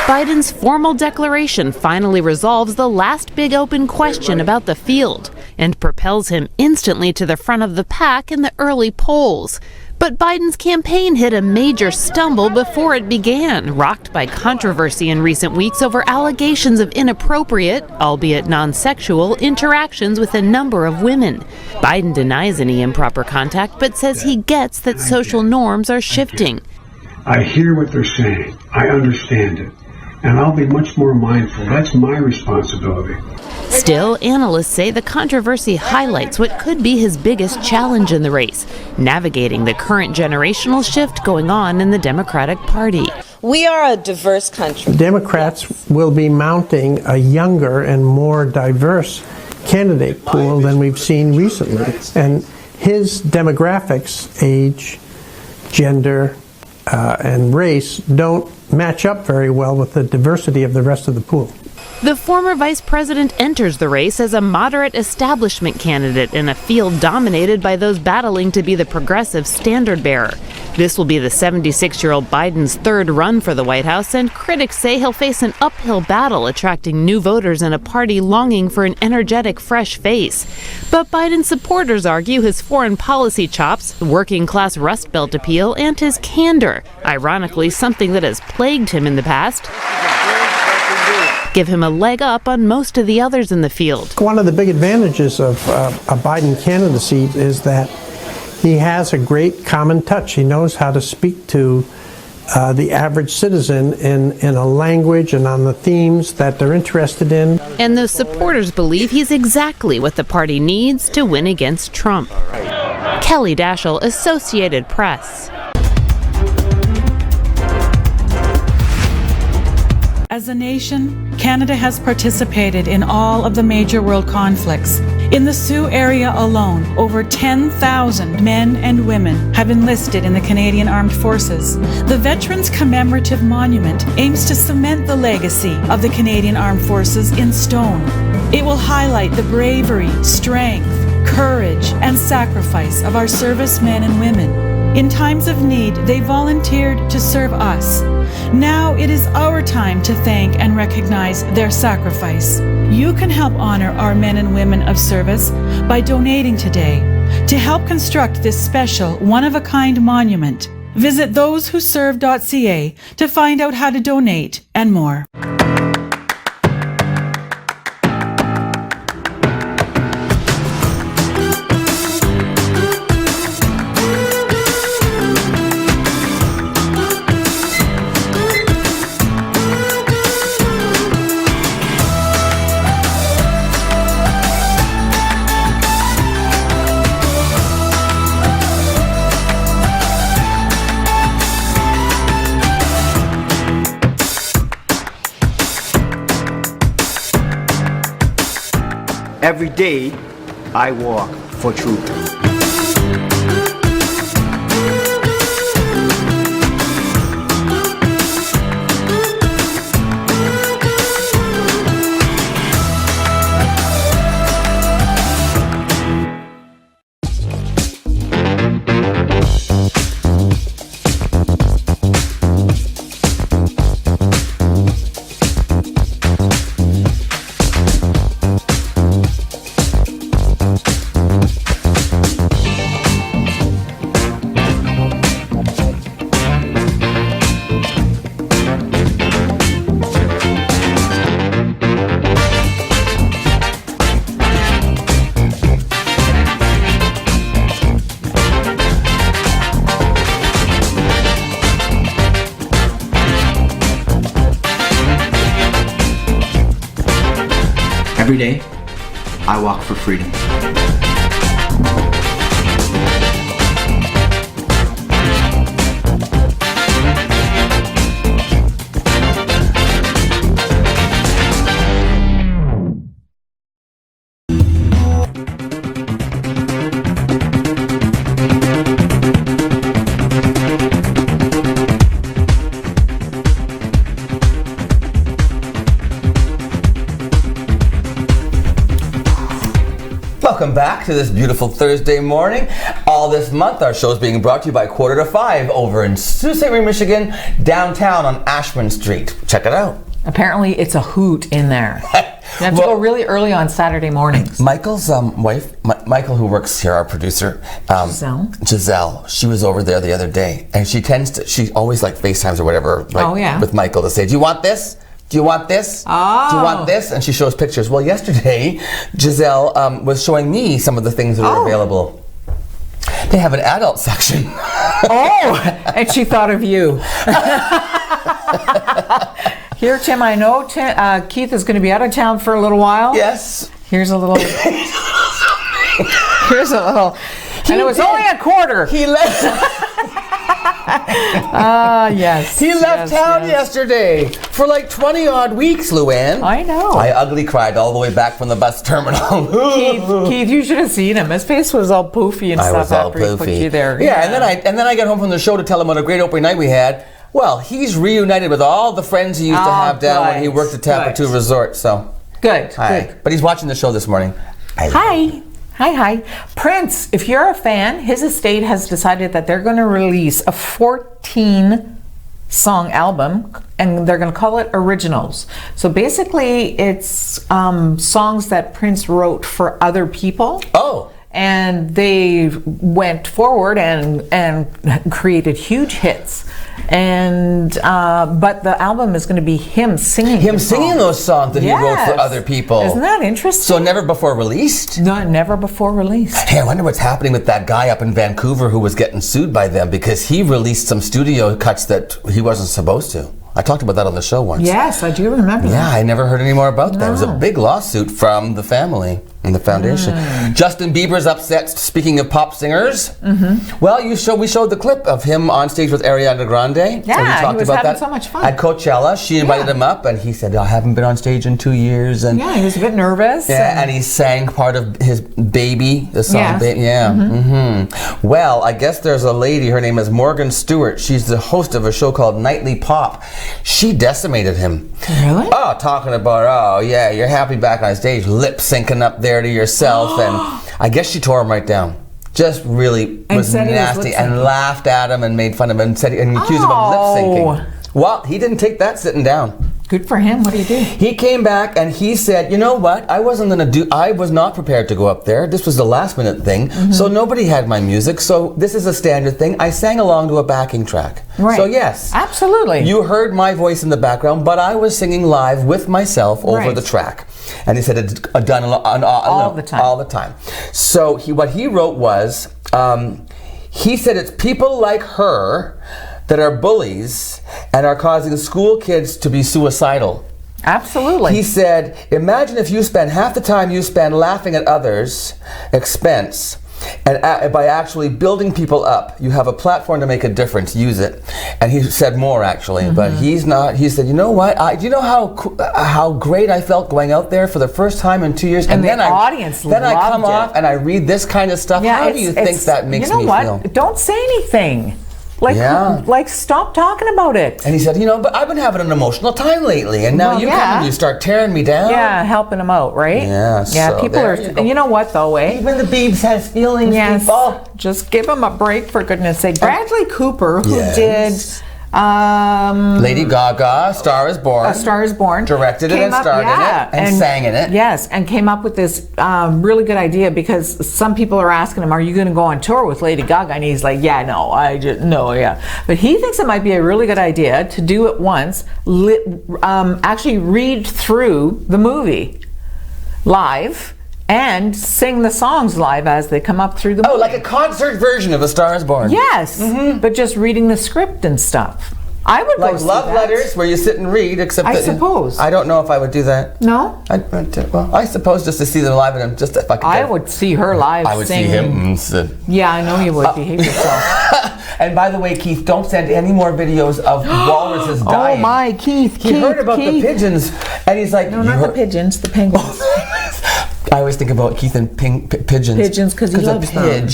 Biden's formal declaration finally resolves the last big open question about the field and propels him instantly to the front of the pack in the early polls. But Biden's campaign hit a major stumble before it began, rocked by controversy in recent weeks over allegations of inappropriate, albeit non-sexual, interactions with a number of women. Biden denies any improper contact, but says he gets that social norms are shifting. I hear what they're saying. I understand it. And I'll be much more mindful. That's my responsibility. Still, analysts say the controversy highlights what could be his biggest challenge in the race, navigating the current generational shift going on in the Democratic Party. We are a diverse country. Democrats will be mounting a younger and more diverse candidate pool than we've seen recently. And his demographics, age, gender, and race don't match up very well with the diversity of the rest of the pool. The former vice president enters the race as a moderate establishment candidate in a field dominated by those battling to be the progressive standard bearer. This will be the 76-year-old Biden's third run for the White House, and critics say he'll face an uphill battle attracting new voters in a party longing for an energetic, fresh face. But Biden supporters argue his foreign policy chops, working-class Rust Belt appeal, and his candor, ironically something that has plagued him in the past, give him a leg up on most of the others in the field. One of the big advantages of a Biden candidacy is that he has a great common touch. He knows how to speak to the average citizen in a language and on the themes that they're interested in. And those supporters believe he's exactly what the party needs to win against Trump. Kelly Daschle, Associated Press. As a nation, Canada has participated in all of the major world conflicts. In the Sioux area alone, over 10,000 men and women have enlisted in the Canadian Armed Forces. The Veterans Commemorative Monument aims to cement the legacy of the Canadian Armed Forces in stone. It will highlight the bravery, strength, courage, and sacrifice of our servicemen and women. In times of need, they volunteered to serve us. Now it is our time to thank and recognize their sacrifice. You can help honor our men and women of service by donating today. To help construct this special, one-of-a-kind monument, visit thosewhoserve.ca to find out how to donate and more. Every day, I walk for truth. Every day, I walk for freedom. Welcome back to this beautiful Thursday morning. All this month, our show is being brought to you by 4:45 over in Sault Ste. Marie, Michigan, downtown on Ashman Street. Check it out. Apparently, it's a hoot in there. You have to go really early on Saturday mornings. Michael's wife, Michael, who works here, our producer, Giselle, she was over there the other day, and she always like FaceTimes or whatever, with Michael to say, "Do you want this? Do you want this? Do you want this?" And she shows pictures. Well, yesterday, Giselle was showing me some of the things that are available. They have an adult section. And she thought of you. Here, Tim, I know Keith is going to be out of town for a little while. Yes. Here's a little. And it was only a quarter. He left. Yes. He left town yesterday for like 20 odd weeks, Luann. I know. I ugly cried all the way back from the bus terminal. Keith, you should have seen him. His face was all poofy and stuff after he put you there. Yeah, and then I got home from the show to tell him what a great opening night we had. Well, he's reunited with all the friends he used to have down when he worked at Tapatoo Resort. So good. But he's watching the show this morning. Hi. Prince, if you're a fan, his estate has decided that they're going to release a 14-song album, and they're going to call it Originals. So basically, it's songs that Prince wrote for other people. Oh. And they went forward and created huge hits. And but the album is going to be him singing those songs that he wrote for other people. Isn't that interesting? So never before released? No, never before released. Hey, I wonder what's happening with that guy up in Vancouver who was getting sued by them because he released some studio cuts that he wasn't supposed to. I talked about that on the show once. Yes, I do remember that. Yeah, I never heard any more about that. It was a big lawsuit from the family. in the foundation. Justin Bieber's upset. Speaking of pop singers, well, we showed the clip of him on stage with Ariana Grande. Yeah, so he was having so much fun. At Coachella. She invited him up, and he said, I haven't been on stage in 2 years. And yeah, he was a bit nervous. Yeah, and he sang part of his Baby, the song. Yes. Well, I guess there's a lady, her name is Morgan Stewart. She's the host of a show called Nightly Pop. She decimated him. Really? Oh, talking about, you're happy back on stage, lip syncing up there to yourself, and I guess she tore him right down. Just really was nasty and laughed at him and made fun of him and accused him of lip syncing. Well, he didn't take that sitting down. Good for him. What did he do? He came back and he said, you know what? I was not prepared to go up there. This was the last minute thing. So nobody had my music. So this is a standard thing. I sang along to a backing track. Right. So yes. Absolutely. You heard my voice in the background, but I was singing live with myself over the track. And he said it's done all the time. All the time. So what he wrote was, he said it's people like her that are bullies and are causing school kids to be suicidal. Absolutely. He said, imagine if you spend half the time you spend laughing at others' expense, and by actually building people up, you have a platform to make a difference, use it. And he said more actually, but he said, you know what, do you know how great I felt going out there for the first time in 2 years? And then the audience loved it. Then I come off and I read this kind of stuff. Yeah, how do you think that makes me feel? Don't say anything. Like stop talking about it. And he said, but I've been having an emotional time lately, and now you come and you start tearing me down. Yeah, helping him out, right? Yeah, so people are, you know what though, Even the Biebs has feelings, people. Just give him a break, for goodness sake. Bradley Cooper, who did Lady Gaga, Star is Born. A Star is Born. Directed it and starred in it and sang in it. Yes, and came up with this really good idea, because some people are asking him, are you going to go on tour with Lady Gaga? And he's like, no. But he thinks it might be a really good idea to do it once, actually read through the movie live and sing the songs live as they come up through the movie. Oh, like a concert version of A Star is Born. Yes, but just reading the script and stuff. I would like go see love that. letters where you sit and read, except I suppose. I don't know if I would do that. No? I suppose just to see them live, and just if I could. I would see her live. I would singing. see him. Yeah, I know you would. Behave yourself. And by the way, Keith, don't send any more videos of walruses dying. Oh my, Keith! He heard about the pigeons, and he's like, no, not the pigeons, the penguins. I always think about Keith and pigeons. Pigeons, because he loves them.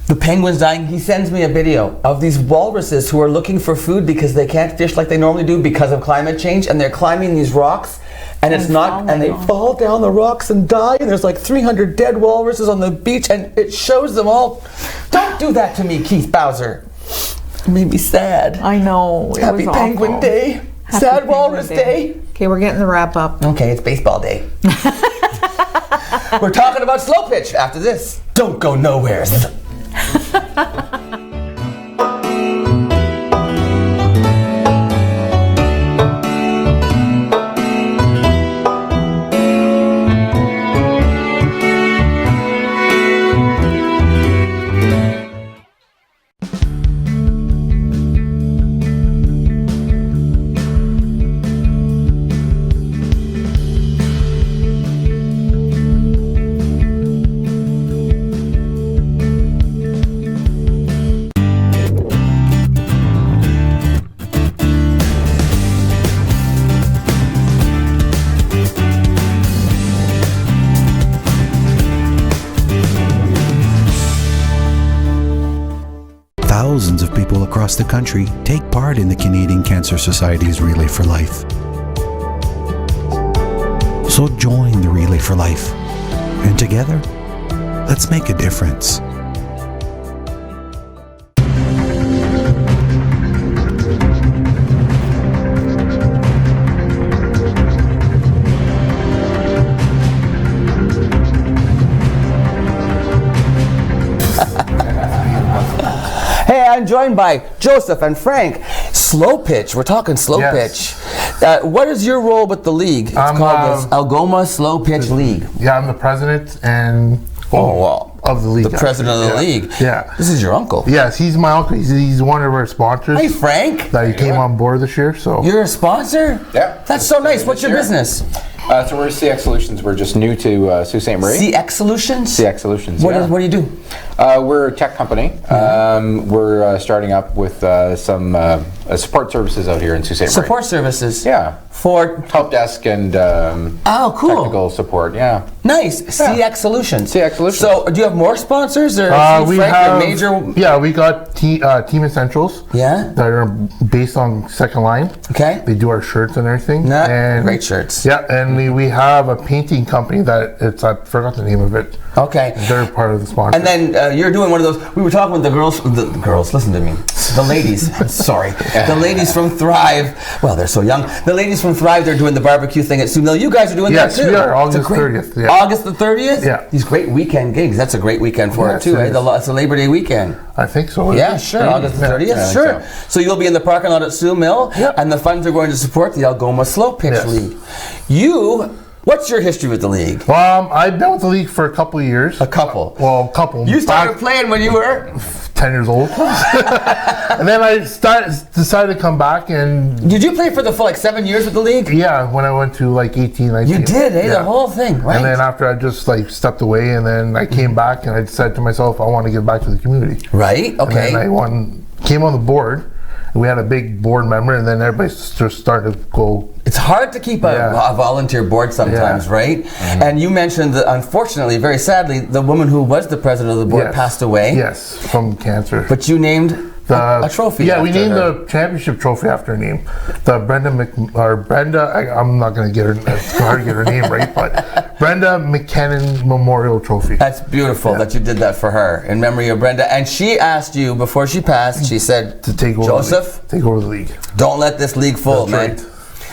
The penguins dying. He sends me a video of these walruses who are looking for food because they can't fish like they normally do because of climate change, and they're climbing these rocks, and they fall down the rocks and die, and there's like 300 dead walruses on the beach, and it shows them all. Don't do that to me, Keith Bowser. It made me sad. I know. Happy Penguin Day. Sad Walrus Day. Okay, we're getting the wrap up. Okay, it's baseball day. We're talking about Slo-Pitch after this. Don't go nowhere. Thousands of people across the country take part in the Canadian Cancer Society's Relay for Life. So join the Relay for Life, and together, let's make a difference. I'm joined by Joseph and Frank. Slo-Pitch. We're talking Slo-Pitch. What is your role with the league? It's called the Algoma Slo-Pitch League. Yeah, I'm the president and of the league. The president of the league. Yeah. This is your uncle. Yes, he's my uncle. He's one of our sponsors. Hey, Frank. That he came on board this year. So you're a sponsor? Yeah. That's so nice. What's your business? So we're CX Solutions. We're just new to Sault Ste. Marie. CX Solutions? CX Solutions, What do you do? We're a tech company. We're starting up with some support services out here in Sault Ste. Marie. Support services? Yeah. For? Help desk and cool. technical support, yeah. Nice. CX Solutions. CX Solutions. So do you have more sponsors? Or we Frank, have, major? Yeah, we got Team Essentials. Yeah. That are based on Second Line. Okay. They do our shirts and everything. And great shirts. Yeah, and we have a painting company that I forgot the name of it. Okay. They're part of the sponsor. And then you're doing one of those. We were talking with the girls, listen to me. The ladies, sorry. The ladies from Thrive. Well, they're so young. The ladies from Thrive, they're doing the barbecue thing at Sioux Mill. You guys are doing that too. Yes, we are. August 30th. Yeah. August the 30th? Yeah. These great weekend gigs. That's a great weekend for it too, eh? It's a Labor Day weekend. I think so. Yeah, sure. August the 30th. Yeah, Sure. So you'll be in the parking lot at Sioux Mill, and the funds are going to support the Algoma Slo-Pitch League. What's your history with the league? I've been with the league for a couple of years. A couple? Well, a couple. You started playing when you were? 10 years old. And then I decided to come back and... Did you play for the full 7 years with the league? Yeah, when I went to 18, 19. You did, eh? Yeah. The whole thing, right? And then after I just stepped away, and then I came back and I said to myself, I want to give back to the community. Right, okay. And then came on the board. We had a big board member, and then everybody just started to go. It's hard to keep a volunteer board sometimes, right? Mm-hmm. And you mentioned that, unfortunately, very sadly, the woman who was the president of the board passed away. Yes, from cancer. But you named a trophy. Yeah, we named the championship trophy after her name. The Brenda. I'm not going to get her. It's hard to get her name right, but Brenda McKinnon Memorial Trophy. That's beautiful that you did that for her in memory of Brenda. And she asked you before she passed. She said to take over. Joseph, take over the league. Don't let this league fold, man. Right.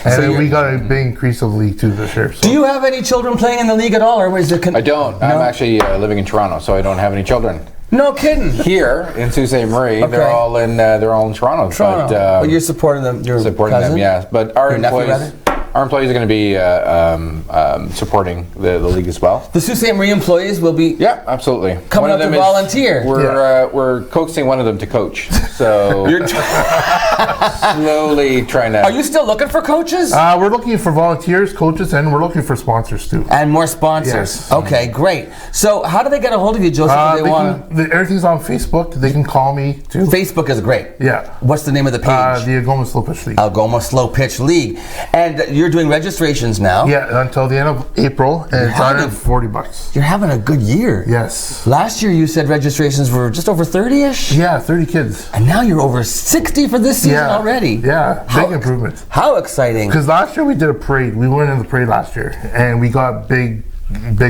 And so we got a big increase of the league too this year. So. Do you have any children playing in the league at all, or is it? I don't. No? I'm actually living in Toronto, so I don't have any children. No kidding. Here in Sault Ste. Marie, they're all in Toronto. But you're supporting them. You're supporting cousin? them, yes. But our nephew, employees are going to be supporting the league as well. The Sault Ste. Marie employees will be. Yeah, absolutely. Coming up to volunteer. We're coaxing one of them to coach. So you're slowly trying to. Are you still looking for coaches? We're looking for volunteers, coaches, and we're looking for sponsors too. And more sponsors. Yes. Okay, great. So how do they get a hold of you, Joseph? Everything's on Facebook. They can call me too. Facebook is great. Yeah. What's the name of the page? The Algoma Slo-Pitch League. Algoma Slo-Pitch League. And you're doing registrations now? Yeah, until the end of April, and it's $140. You're having a good year. Yes. Last year you said registrations were just over 30-ish? Yeah, 30 kids. And now you're over 60 for this season already. Yeah, big improvement. How exciting. Because last year we did a parade. We went in the parade last year, and we got big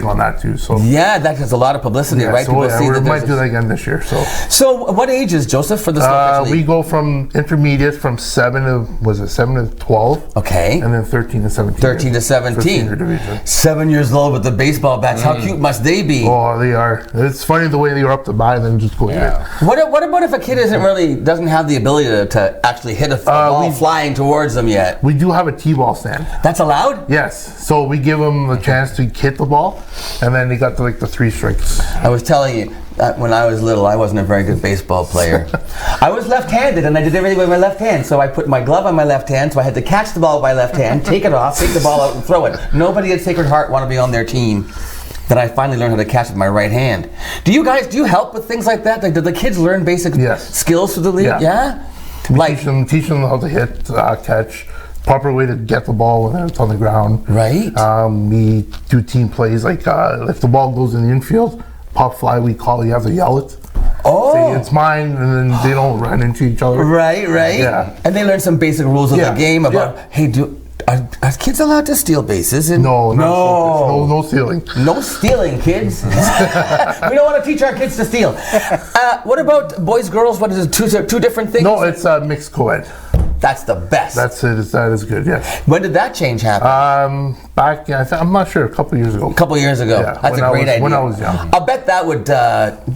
on that too. So yeah, that has a lot of publicity, right? So we might do that again this year. So what ages, Joseph, for the Slo-Pitch League? We go from intermediate from 7 to 12. Okay. And then 13 to 17. 13 to 17. For senior division. 7 years old with the baseball bats. How cute must they be? Oh, they are. It's funny the way they are up to buy and then just go hit. What about if a kid doesn't have the ability to actually hit a ball flying towards them yet? We do have a T-ball stand. That's allowed? Yes. So we give them the chance to hit the ball, and then they got the 3 strikes. I was telling you that when I was little, I wasn't a very good baseball player. I was left-handed, and I did everything with my left hand. So I put my glove on my left hand, so I had to catch the ball with my left hand, take it off, take the ball out, and throw it. Nobody at Sacred Heart wanted to be on their team. Then I finally learned how to catch with my right hand. Do you help with things like that? Did the kids learn basic skills for the league? Yeah? Teach them how to hit, catch, proper way to get the ball when it's on the ground. Right. We do team plays, like if the ball goes in the infield, pop fly, you have to yell it. Oh. Say it's mine, and then they don't run into each other. Right. Yeah. And they learn some basic rules of the game about, hey, are kids allowed to steal bases? No stealing. No stealing, kids. We don't want to teach our kids to steal. What about boys, girls? What is it? Two different things? No, it's mixed co-ed. That's the best. That is good, yes. When did that change happen? Back, I'm not sure, a couple years ago. Yeah, that's a great idea. When I was young. I'll bet that would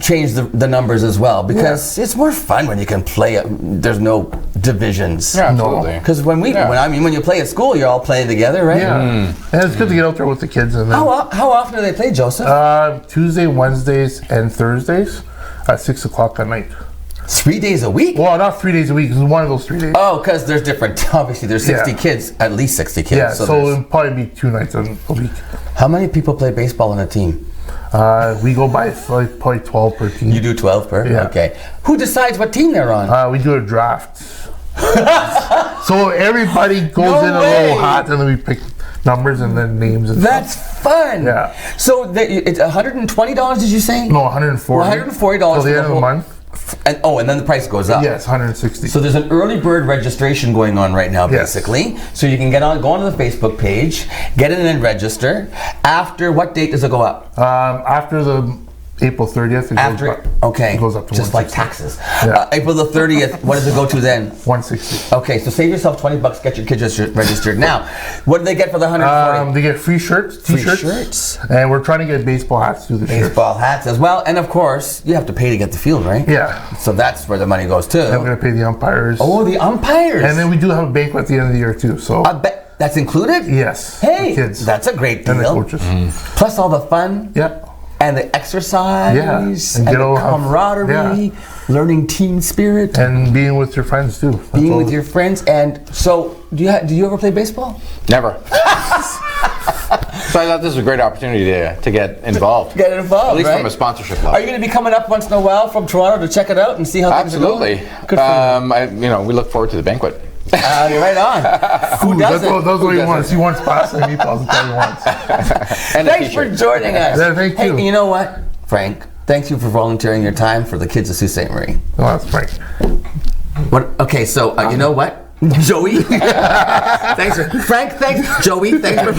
change the numbers as well, because it's more fun when you can play there's no divisions. Yeah, absolutely. Because when you play at school, you're all playing together, right? Yeah. And it's good to get out there with the kids. And then, how often do they play, Joseph? Tuesday, Wednesdays, and Thursdays at 6 o'clock at night. 3 days a week? Well, not 3 days a week. It's one of those 3 days. Oh, because there's different. Obviously, there's 60 kids, at least 60 kids. Yeah, so it'll probably be 2 nights a week. How many people play baseball in a team? We go by like probably 12 per team. You do 12 per? Yeah. Okay. Who decides what team they're on? We do a draft. So everybody goes in a little hat, and then we pick numbers and then names and That's fun. Yeah. So it's $120, did you say? No, $140. $140 till the end of the month. And then the price goes up. Yes, $160. So there's an early bird registration going on right now, basically. So you can go onto the Facebook page, get in and register. After what date does it go up? After the April 30th. It goes up to just like taxes. Yeah. April the 30th. What does it go to then? 160. Okay, so save yourself $20. Get your kids registered now. What do they get for the 140? They get free shirts, t-shirts, and we're trying to get baseball hats through the baseball hats as well. And of course, you have to pay to get the field, right? Yeah. So that's where the money goes to. And we're going to pay the umpires. Oh, the umpires. And then we do have a banquet at the end of the year too. So that's included? Yes. Hey, kids. That's a great deal. And the coaches. Plus all the fun. Yep. And the exercise, and the camaraderie, learning team spirit, and being with your friends too. Being with your friends, and so do you ever play baseball? Never. So I thought this was a great opportunity to get involved. Get involved, at least right? from a sponsorship level. Are you going to be coming up once in a while from Toronto to check it out and see how things are going? Absolutely. Good for we look forward to the banquet. Right on. Who doesn't? That's what he wants. He wants pasta and meatballs. That's what he wants. And thanks for joining us. Yeah, thank you. Hey, you know what, Frank? Thanks you for volunteering your time for the kids of Sault Ste. Marie. Oh, that's Frank. What? Okay, so you know what? Joey. Thanks, Frank. Thanks, Joey. Thanks for.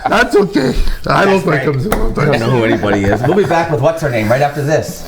That's okay. I don't think comes in. I don't know who anybody is. We'll be back with what's her name right after this.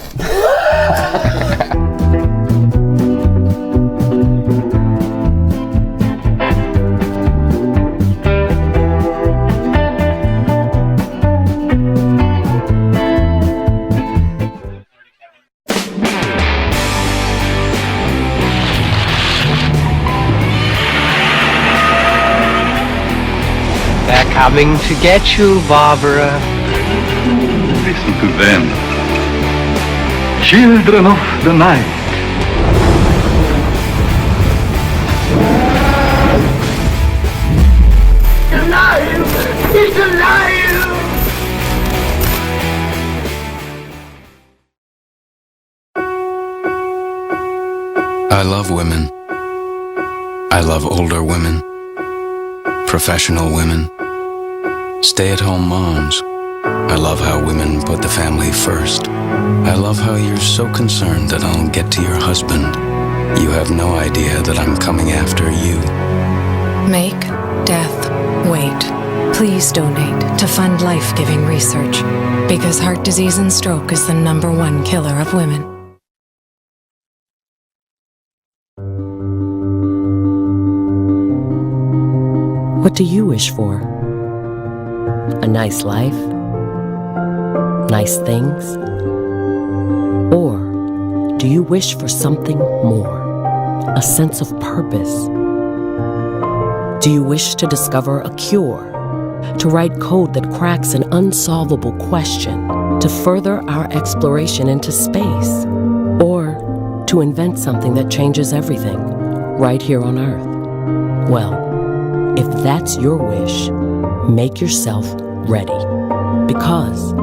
Coming to get you, Barbara. Listen to them. Children of the night. Alive! It's alive! I love women. I love older women. Professional women. Stay-at-home moms. I love how women put the family first. I love how you're so concerned that I'll get to your husband. You have no idea that I'm coming after you. Make death wait. Please donate to fund life-giving research, because heart disease and stroke is the #1 killer of women. What do you wish for? A nice life? Nice things? Or do you wish for something more? A sense of purpose? Do you wish to discover a cure? To write code that cracks an unsolvable question? To further our exploration into space? Or to invent something that changes everything right here on Earth? Well, if that's your wish, make yourself ready. Because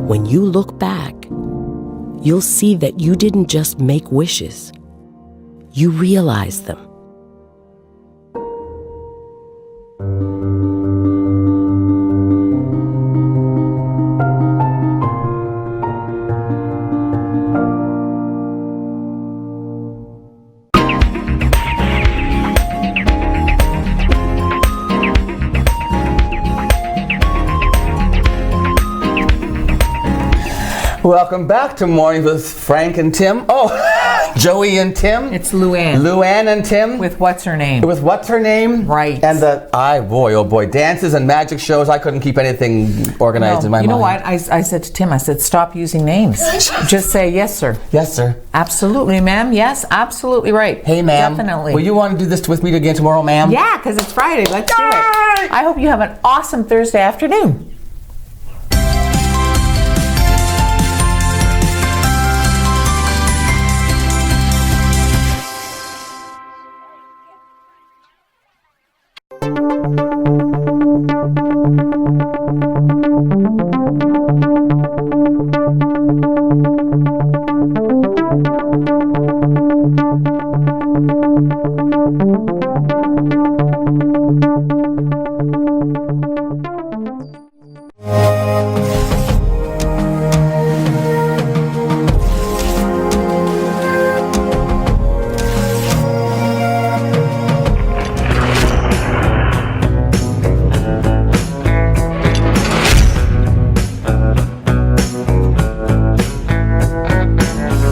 when you look back, you'll see that you didn't just make wishes, you realized them. Welcome back to Morning with Frank and Tim. Oh, Joey and Tim. It's Luann. Luann and Tim. With what's her name? With what's her name? Right. And oh boy, dances and magic shows. I couldn't keep anything organized in my mind. You know what? I said to Tim, I said, stop using names. Just say, yes, sir. Yes, sir. Absolutely, ma'am. Yes, absolutely right. Hey, ma'am. Definitely. Will you want to do this with me again tomorrow, ma'am? Yeah, because it's Friday. Let's do it. I hope you have an awesome Thursday afternoon.